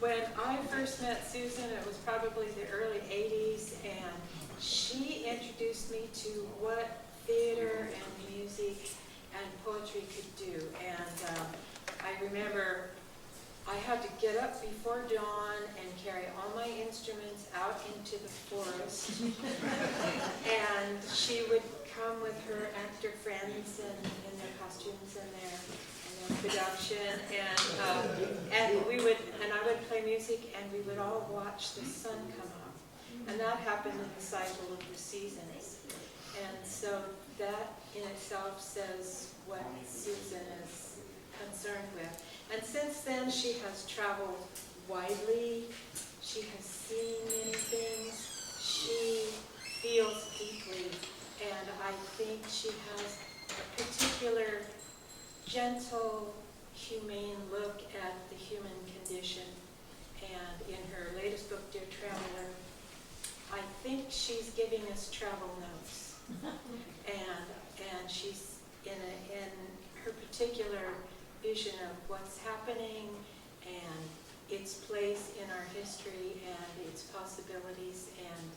when I first met Susan, it was probably the early 80s, and she introduced me to what theater and music and poetry could do. And I remember I had to get up before dawn and carry all my instruments out into the forest. And she would come with her actor friends and in their costumes and their production, and we would, and I would play music, and we would all watch the sun come up, and that happened in the cycle of the seasons. And so that in itself says what Susan is concerned with. And since then, she has traveled widely. She has seen many things. She feels deeply, and I think she has a particular gentle, humane look at the human condition. And in her latest book, Dear Traveler, I think she's giving us travel notes. And she's in her particular vision of what's happening and its place in our history and its possibilities. And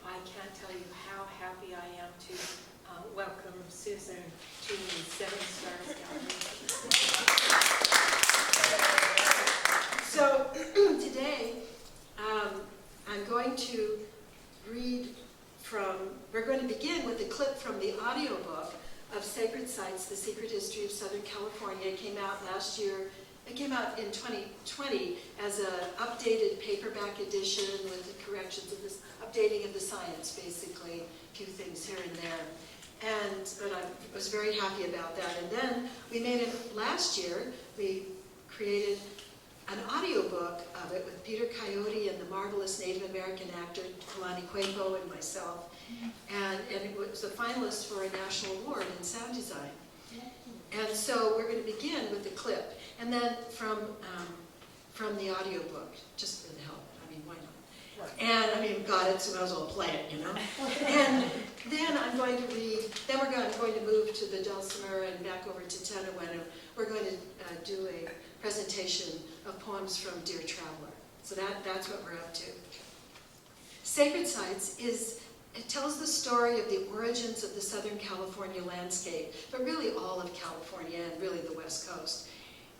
I can't tell you how happy I am to welcome Susan to the Seven Stars Gallery. So today I'm going to read from, we're going to begin with a clip from the audiobook of Sacred Sites, The Secret History of Southern California. It came out last year. It came out in 2020 as an updated paperback edition with the corrections of this, updating of the science, basically, a few things here and there. But I was very happy about that. And then we made it last year. We created an audiobook of it with Peter Coyote and the marvelous Native American actor Kalani Kwepo and myself. And it was a finalist for a national award in sound design. And so we're going to begin with the clip. And then from the audiobook, just for the help. I mean, why not? And I mean, God, it's, I might as well play it, you know? And then I'm going to read, then we're going to move to the Dulcimer and back over to Tynowyn, and we're going to do a presentation of poems from Dear Traveler. So that's what we're up to. Sacred Sites it tells the story of the origins of the Southern California landscape, but really all of California and really the West Coast.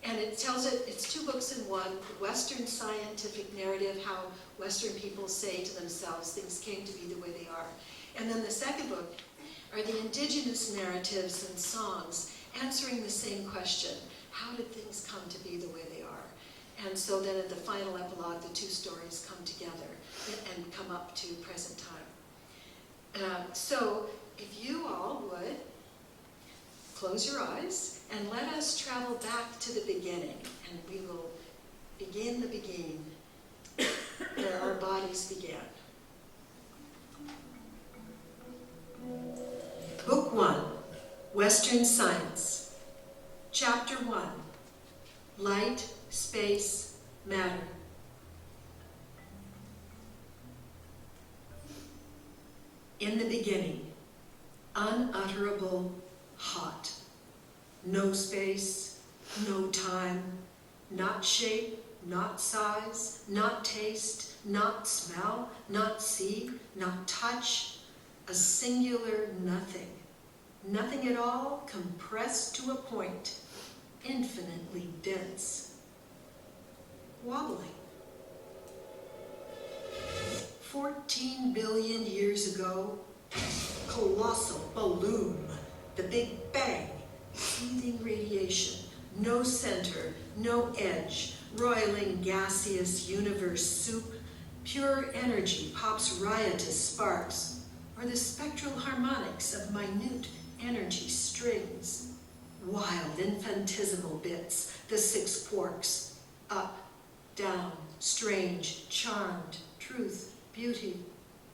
And it tells it's two books in one, Western scientific narrative, how Western people say to themselves things came to be the way they are. And then the second book are the indigenous narratives and songs answering the same question, how did things come to be the way they are? And so then at the final epilogue, the two stories come together and come up to present time. So if you all would close your eyes and let us travel back to the beginning, and we will begin the beginning where our bodies began. Book 1, Western Science. Chapter 1, Light, Space, Matter. In the beginning, unutterable hot. No space, no time, not shape, not size, not taste, not smell, not see, not touch, a singular nothing. Nothing at all compressed to a point, infinitely dense. Wobbling. 14 billion years ago, colossal balloon, the Big Bang, seething radiation, no center, no edge, roiling gaseous universe soup, pure energy pops riotous sparks, or the spectral harmonics of minute energy strings, wild infinitesimal bits, the 6 quarks, up, down, strange, charmed, truth, beauty,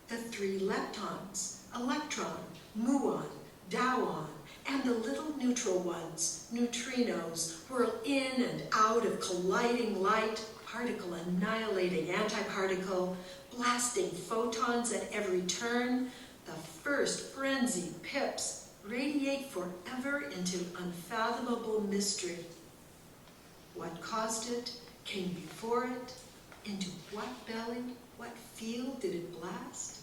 the 3 leptons, electron, muon, tauon, and the little neutral ones, neutrinos, whirl in and out of colliding light, particle annihilating antiparticle, blasting photons at every turn. The first frenzied pips radiate forever into unfathomable mystery. What caused it came before it? Into what belly, what field did it blast?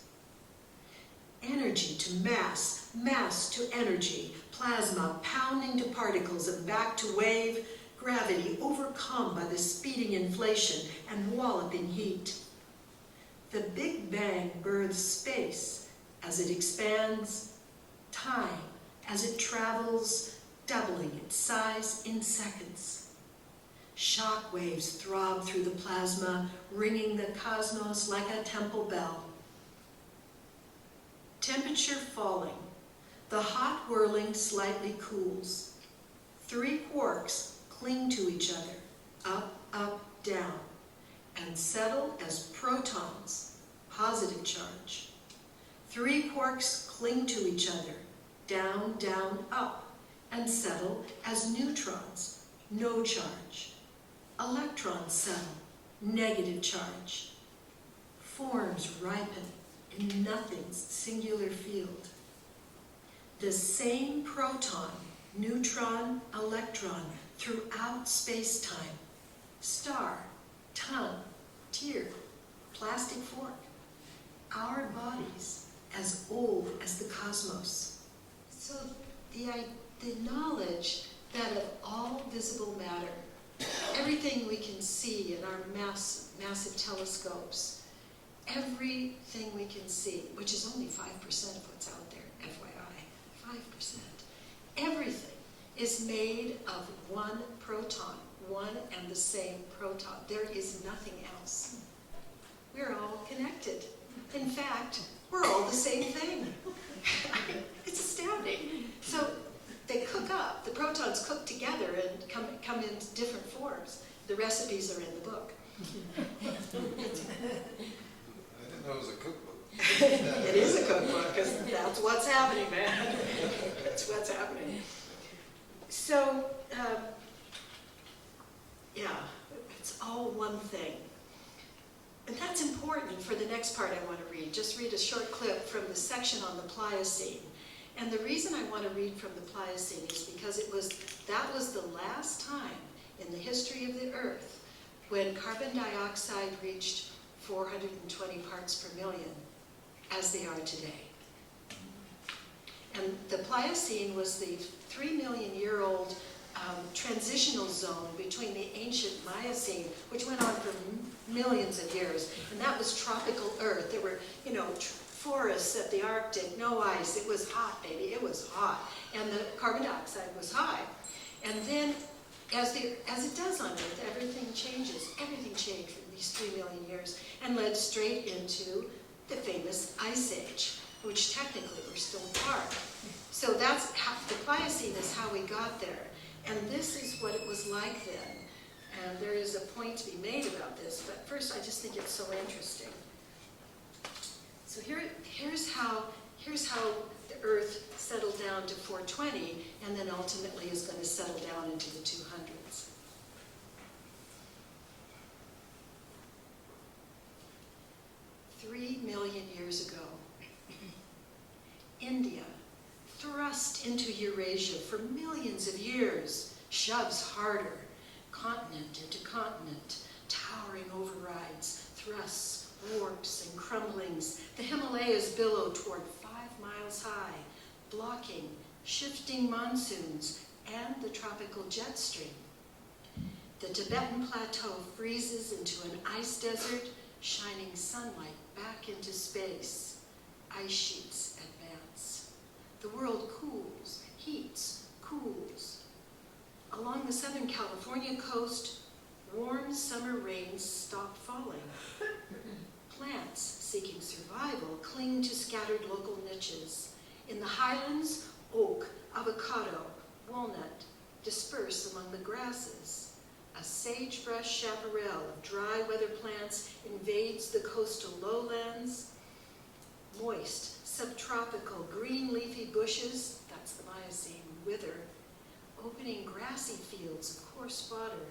Energy to mass, mass to energy, plasma pounding to particles and back to wave, gravity overcome by the speeding inflation and walloping heat. The Big Bang births space as it expands, time as it travels, doubling its size in seconds. Shock waves throb through the plasma, ringing the cosmos like a temple bell. Temperature falling. The hot whirling slightly cools. 3 quarks cling to each other, up, up, down, and settle as protons, positive charge. 3 quarks cling to each other, down, down, up, and settle as neutrons, no charge. Electrons settle, negative charge. Forms ripen in nothing's singular field. The same proton, neutron, electron throughout space-time. Star, tongue, tear, plastic fork. Our bodies as old as the cosmos. So the knowledge that of all visible matter, everything we can see in our massive telescopes, everything we can see, which is only 5% of what's out there, FYI, 5%. Everything is made of one proton, one and the same proton. There is nothing else. We're all connected. In fact, we're all the same thing. It's astounding. So they cook up, the protons cook together and come in different forms. The recipes are in the book. I didn't know it was a cookbook. It is a cookbook, because that's what's happening, man. That's what's happening. So, yeah, it's all one thing. And that's important for the next part I want to read. Just read a short clip from the section on the Pliocene. And the reason I want to read from the Pliocene is because that was the last time in the history of the Earth when carbon dioxide reached 420 parts per million, as they are today. And the Pliocene was the 3-million-year-old transitional zone between the ancient Miocene, which went on for millions of years, and that was tropical Earth. There were, forests at the Arctic, no ice. It was hot, baby. It was hot, and the carbon dioxide was high. And then, as it does on Earth, everything changes. Everything changed in these 3 million years, and led straight into the famous Ice Age, which technically we're still part. So that's how, the Pliocene is how we got there. And this is what it was like then. And there is a point to be made about this, but first I just think it's so interesting. So here's how the Earth settled down to 420, and then ultimately is going to settle down into the 200s. $3 million years ago, India, thrust into Eurasia for millions of years, shoves harder, continent into continent, towering overrides, thrusts, warps, and crumblings. The Himalayas billow toward 5 miles high, blocking shifting monsoons and the tropical jet stream. The Tibetan plateau freezes into an ice desert, shining sunlight back into space. Ice sheets advance. The world cools, heats, cools. Along the Southern California coast, warm summer rains stop falling. Plants seeking survival cling to scattered local niches. In the highlands, oak, avocado, walnut disperse among the grasses. A sagebrush chaparral of dry weather plants invades the coastal lowlands. Moist, subtropical, green leafy bushes, that's the Miocene, wither, opening grassy fields of coarse fodder.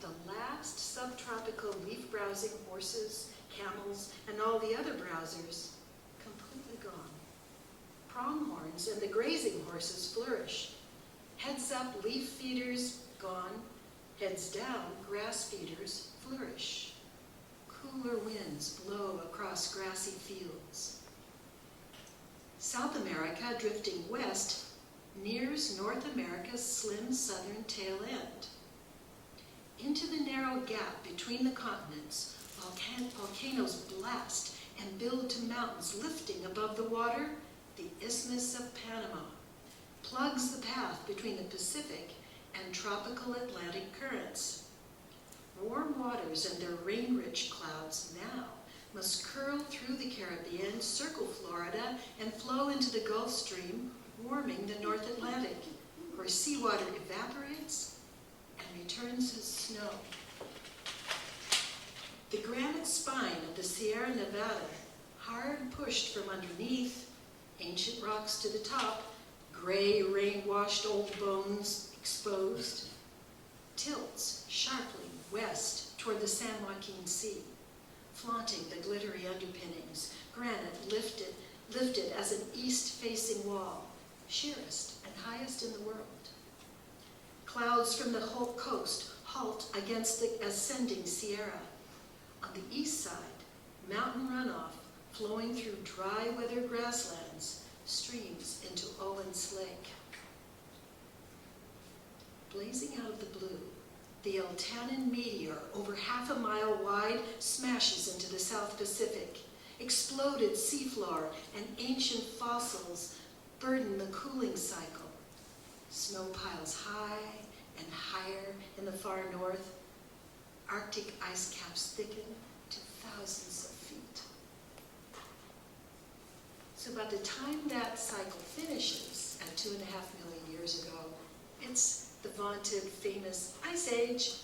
The last subtropical leaf-browsing horses, camels, and all the other browsers, completely gone. Pronghorns and the grazing horses flourish. Heads-up leaf feeders, gone. Heads down, grass feeders flourish. Cooler winds blow across grassy fields. South America, drifting west, nears North America's slim southern tail end. Into the narrow gap between the continents, volcanoes blast and build to mountains lifting above the water. The Isthmus of Panama plugs the path between the Pacific and tropical Atlantic currents. Warm waters and their rain-rich clouds now must curl through the Caribbean, circle Florida, and flow into the Gulf Stream, warming the North Atlantic, where seawater evaporates and returns as snow. The granite spine of the Sierra Nevada, hard pushed from underneath, ancient rocks to the top, gray rain-washed old bones exposed, tilts sharply west toward the San Joaquin Sea, flaunting the glittery underpinnings, granite lifted as an east-facing wall, sheerest and highest in the world. Clouds from the whole coast halt against the ascending Sierra. On the east side, mountain runoff flowing through dry weather grasslands streams into Owens Lake. Blazing out of the blue, the El Tanin meteor, over half a mile wide, smashes into the South Pacific. Exploded seafloor and ancient fossils burden the cooling cycle. Snow piles high and higher in the far north. Arctic ice caps thicken to thousands of feet. So by the time that cycle finishes at 2.5 million years ago, it's the vaunted, famous Ice Age,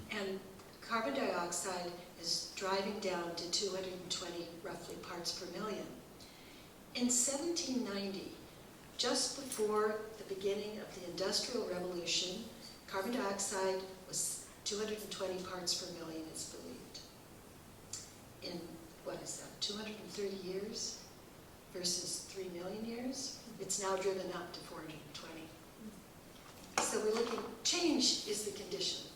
and carbon dioxide is driving down to 220 roughly parts per million. In 1790, just before the beginning of the Industrial Revolution, carbon dioxide was 220 parts per million, it's believed. In, 230 years versus 3 million years? It's now driven up to 420. So we're looking, change is the condition.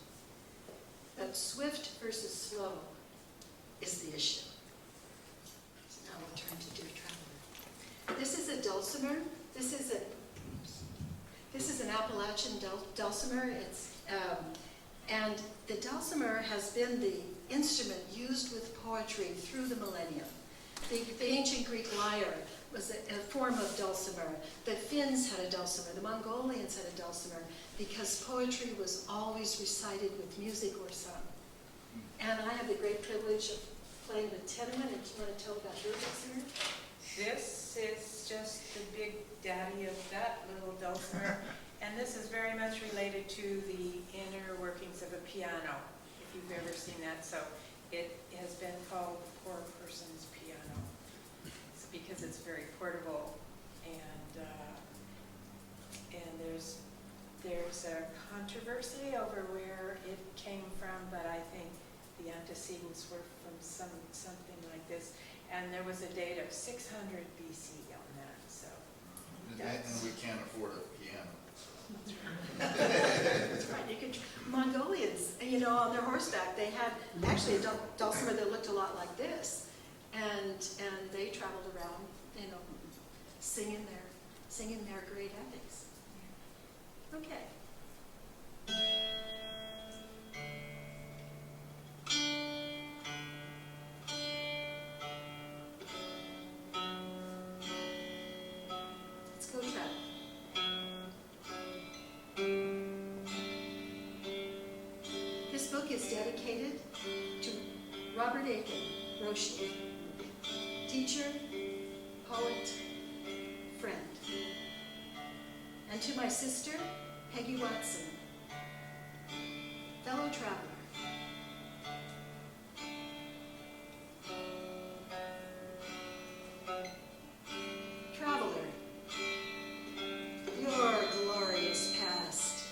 But swift versus slow is the issue. So now we'll turn to Dear Traveler. This is a dulcimer. This is an Appalachian dulcimer. And the dulcimer has been the instrument used with poetry through the millennium. The ancient Greek lyre was a form of dulcimer. The Finns had a dulcimer. The Mongolians had a dulcimer because poetry was always recited with music or sung. And I have the great privilege of playing with Tynowyn. And do you want to tell about your dulcimer? This is just the big daddy of that little dulcimer. And this is very much related to the inner workings of a piano, if you've ever seen that. So it has been called the poor person's piano. It's because it's very portable, and there's a controversy over where it came from, but I think the antecedents were from something like this. And there was a date of 600 BC on that. So And we can't afford a piano. That's right. You could, Mongolians, on their horseback, they had actually a dulcimer that looked a lot like this, and they traveled around, singing their great epics. Okay. Let's go travel. This book is dedicated to Robert Aiken Roshi, teacher, poet, friend, and to my sister, Peggy Watson, fellow traveler. Traveler, your glorious past,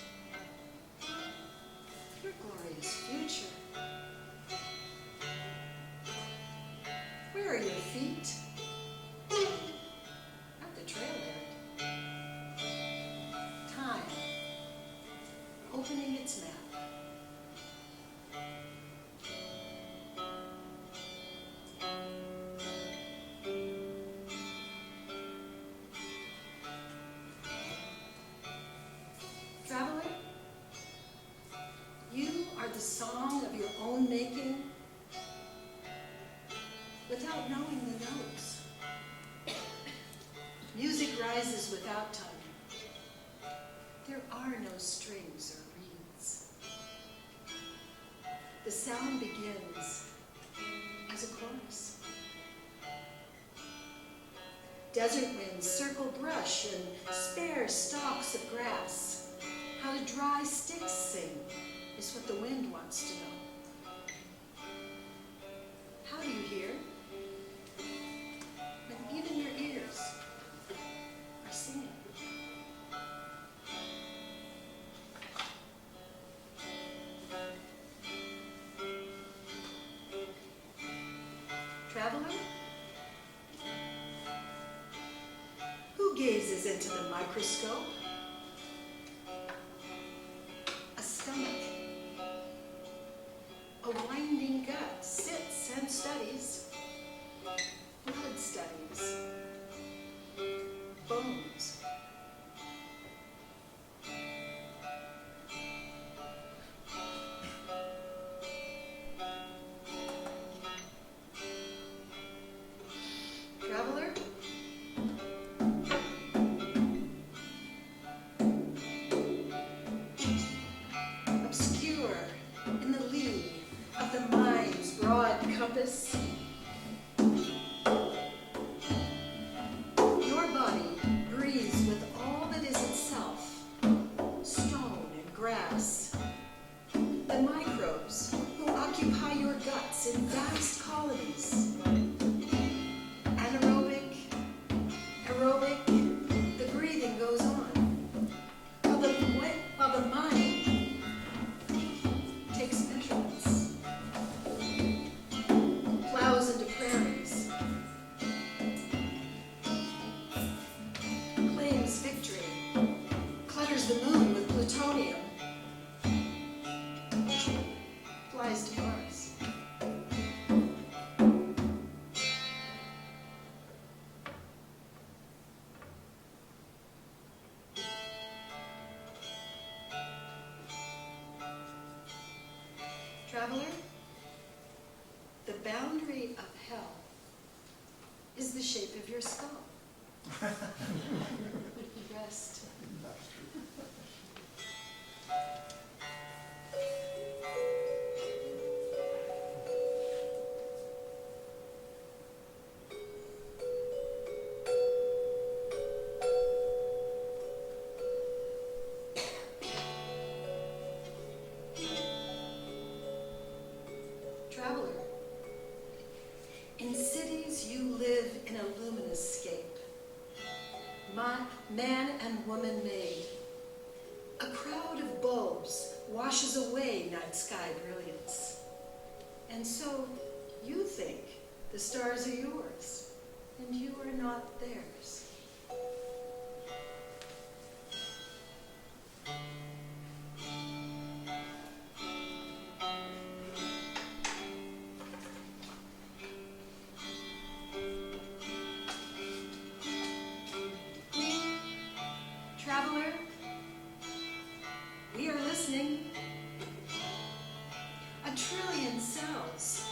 your glorious future. Where are your feet? At the trail end. Time, opening its map. Traveler, you are the song of your own making without knowing the notes. Music rises without time. There are no strings or reeds. The sound begins as a chorus. Desert winds circle brush and spare stalks of grass. How the dry sticks sing is what the wind wants to know. How do you hear? When even your ears are singing. Traveler? Who gazes into the microscope? A stomach. A winding gut sits and studies. Blood studies. Bones. Traveler? Obscure in the lee of the mind's broad compass, your body breathes with all that is itself, stone and grass. The microbes who occupy your guts in vast colonies. Anaerobic, aerobic, the breathing goes on, while the mind takes measurements, plows into prairies, claims victory, clutters the moon with plutonium, flies to Mars. Traveler, the boundary of hell is the shape of your skull. Rest. Traveler, in cities you live in a luminous scape, man and woman made. A crowd of bulbs washes away night sky brilliance. And so you think the stars are yours, and you are not theirs. Traveler, we are listening. A trillion cells,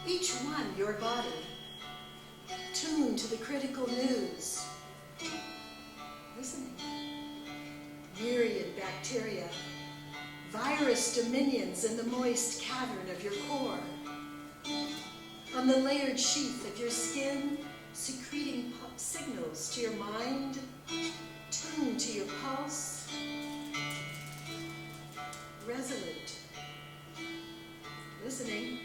each one your body, tuned to the critical news. Listening. Myriad bacteria, virus dominions in the moist cavern of your core. On the layered sheath of your skin, secreting signals to your mind, tuned to your pulse, resolute, listening.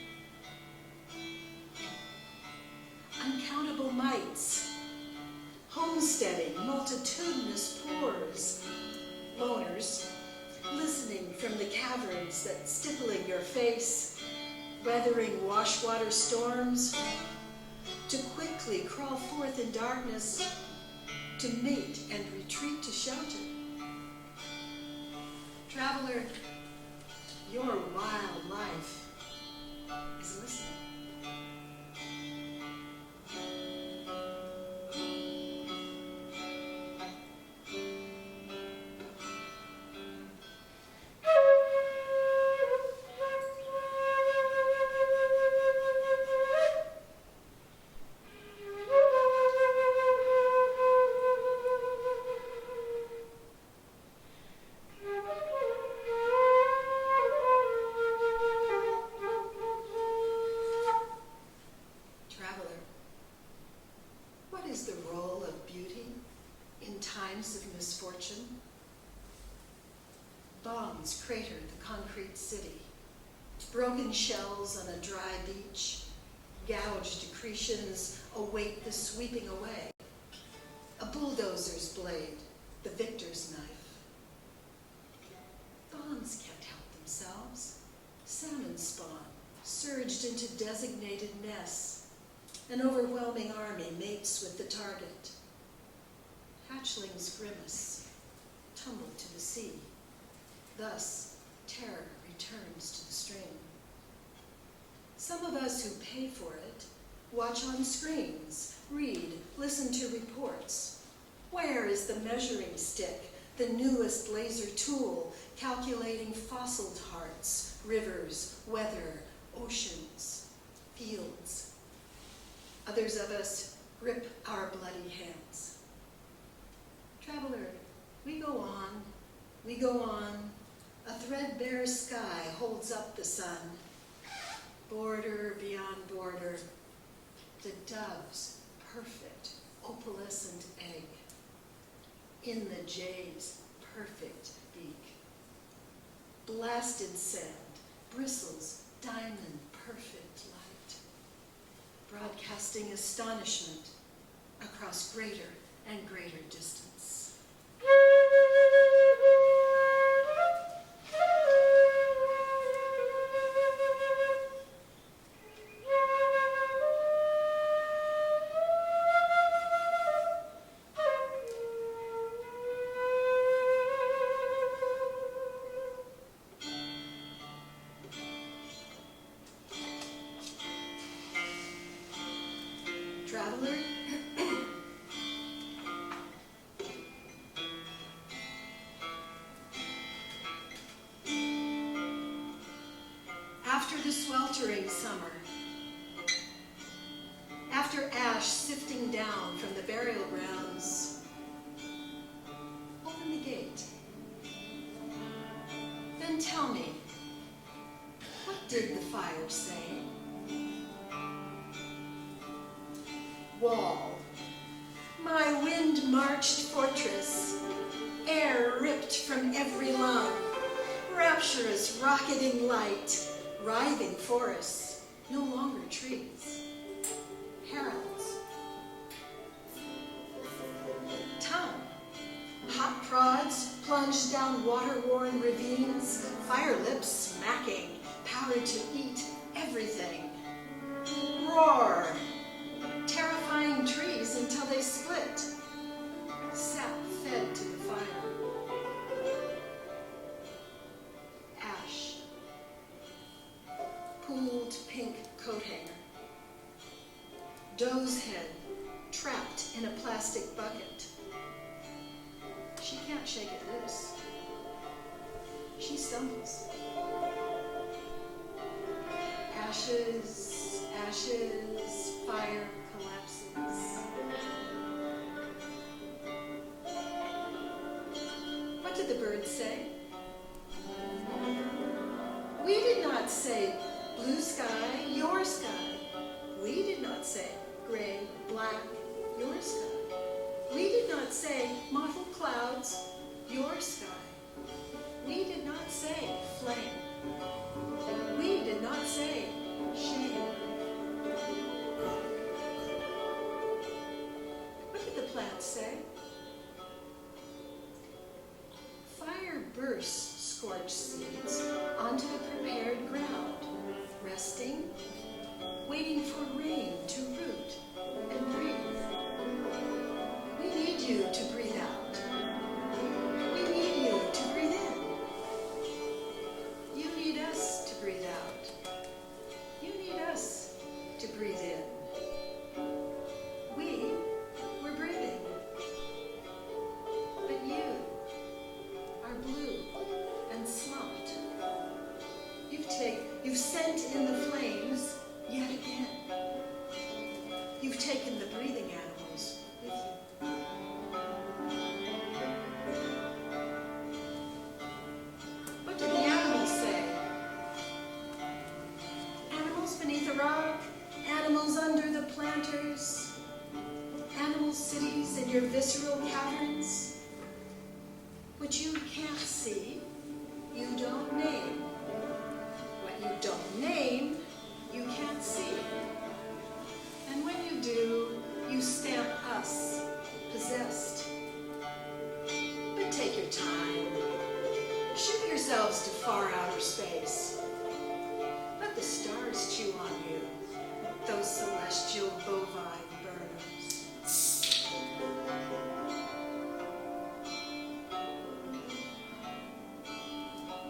Uncountable mites, homesteading multitudinous pores, loners, listening from the caverns that stippling your face, weathering washwater storms, to quickly crawl forth in darkness, to mate and retreat to shelter. Traveler, Your wild life is listening. Traveler, what is the role of beauty in times of misfortune? Bombs crater the concrete city. Broken shells on a dry beach. Gouged accretions await the sweeping away. A bulldozer's blade, the victor's knife. Bombs can't help themselves. Salmon spawn surged into designated nests. An overwhelming army mates with the target. Hatchlings grimace, tumble to the sea. Thus, terror returns to the stream. Some of us who pay for it watch on screens, read, listen to reports. Where is the measuring stick, the newest laser tool, calculating fossiled hearts, rivers, weather, oceans, fields? Others of us grip our bloody hands. Traveler, we go on, we go on. A threadbare sky holds up the sun. Border beyond border, the dove's perfect opalescent egg. In the jade's perfect beak. Blasted sand bristles diamond perfect light, broadcasting astonishment across greater and greater distance. Traveler, after the sweltering summer, after ash sifting down from the burial grounds, open the gate. Then tell me, what did the fire say? Wall, my wind-marched fortress, air ripped from every lung, rapturous rocketing light, writhing forests, no longer trees, heralds. Tongue, hot prods plunged down water-worn ravines, fire lips smacking, powered to eat everything. Roar, terrifying trees until they split, sap fed to the fire. Ash, pooled pink coat hanger. Doe's head, trapped in a plastic bucket. She can't shake it loose. She stumbles. Ashes, ashes, fire collapses. What did the birds say? We did not say blue sky, your sky. We did not say gray, black, your sky. We did not say mottled clouds, your sky. We did not say flame. We did not say shame. What did the plants say? Fire bursts scorched seeds onto the prepared ground, resting, waiting for rain to root and breathe. We need you to breathe out. We need you to breathe in. You need You've sent in the flames yet again. You've taken the breathing animals with you. What did the animals say? Animals beneath a rock, animals under the planters, animal cities in your visceral caverns, which you can't see, you don't name. What you don't name, you can't see. And when you do, you stamp us possessed. But take your time. Shoot yourselves to far outer space. Let the stars chew on you, those celestial bovine burners.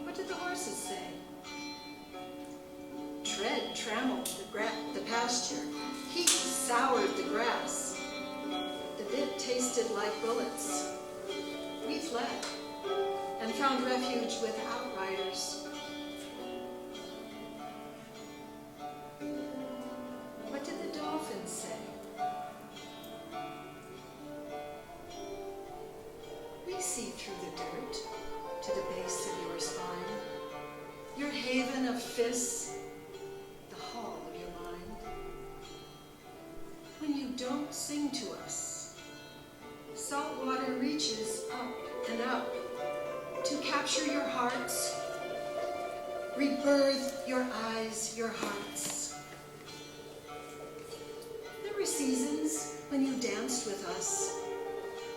What did the horses say? Tread trammeled the pasture. Heat soured the grass. The bit tasted like bullets. We fled and found refuge with outriders. What did the dolphins say? We see through the dirt to the base of your spine, your haven of fists, the hall of your mind. When you don't sing to us, salt water reaches up and up to capture your hearts, rebirth your eyes, your hearts. There were seasons when you danced with us,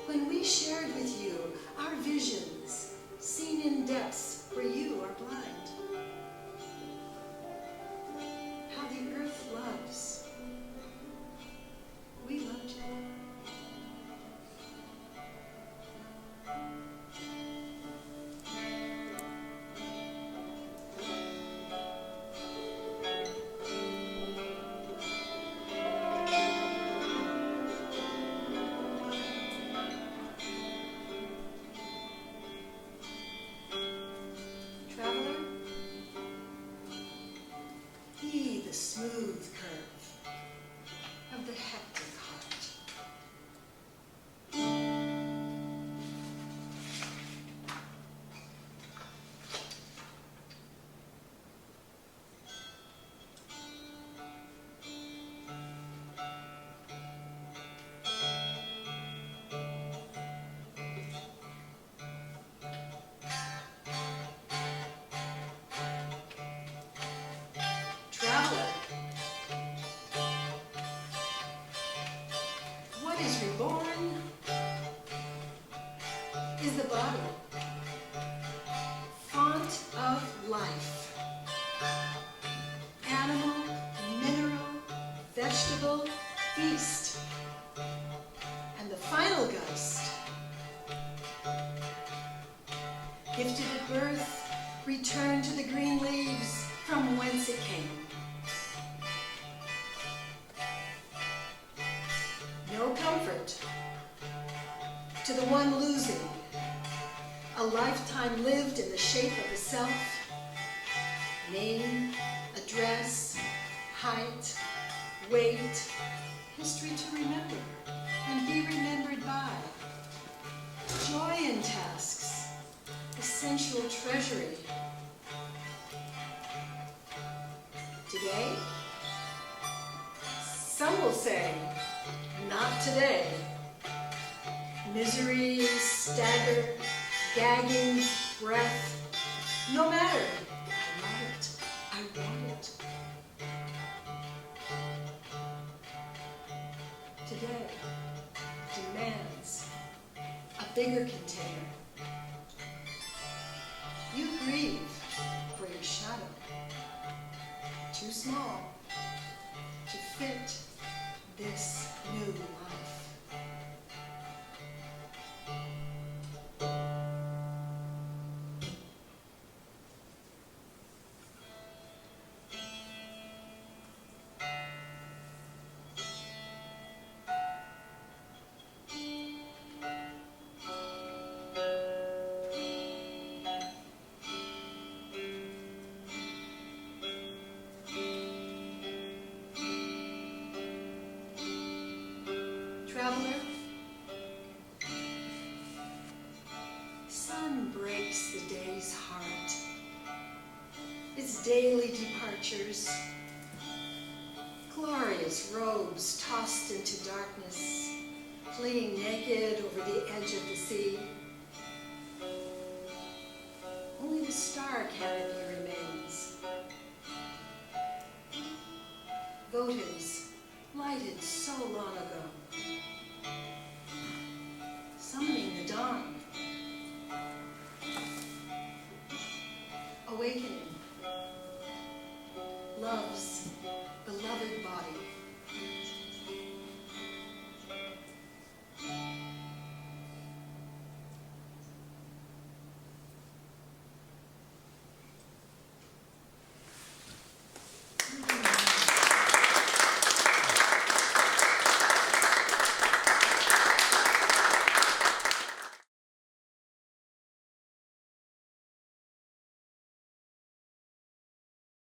when we shared with you our visions, seen in depths where you are blind. How the earth loves. We loved you. Traveler, be the smooth curve of the hectic heart. Traveler, what is reborn is the body, font of life. Animal, mineral, vegetable, feast. And the final gust, gifted at birth, return to the green leaves from whence it came. No comfort to the one losing, a lifetime lived in the shape of a self, name, address, height, weight, history to remember and be remembered by, joy in tasks, essential treasury. Today, some will say, not today. Misery, stagger, gagging, breath, no matter. I want it. I want it. Today demands a bigger container. You grieve for your shadow, too small to fit this new life. daily departures, glorious robes tossed into darkness, fleeing naked over the edge of the sea. Only the star canopy remains. Votives lighted so long ago, summoning the dawn, awakening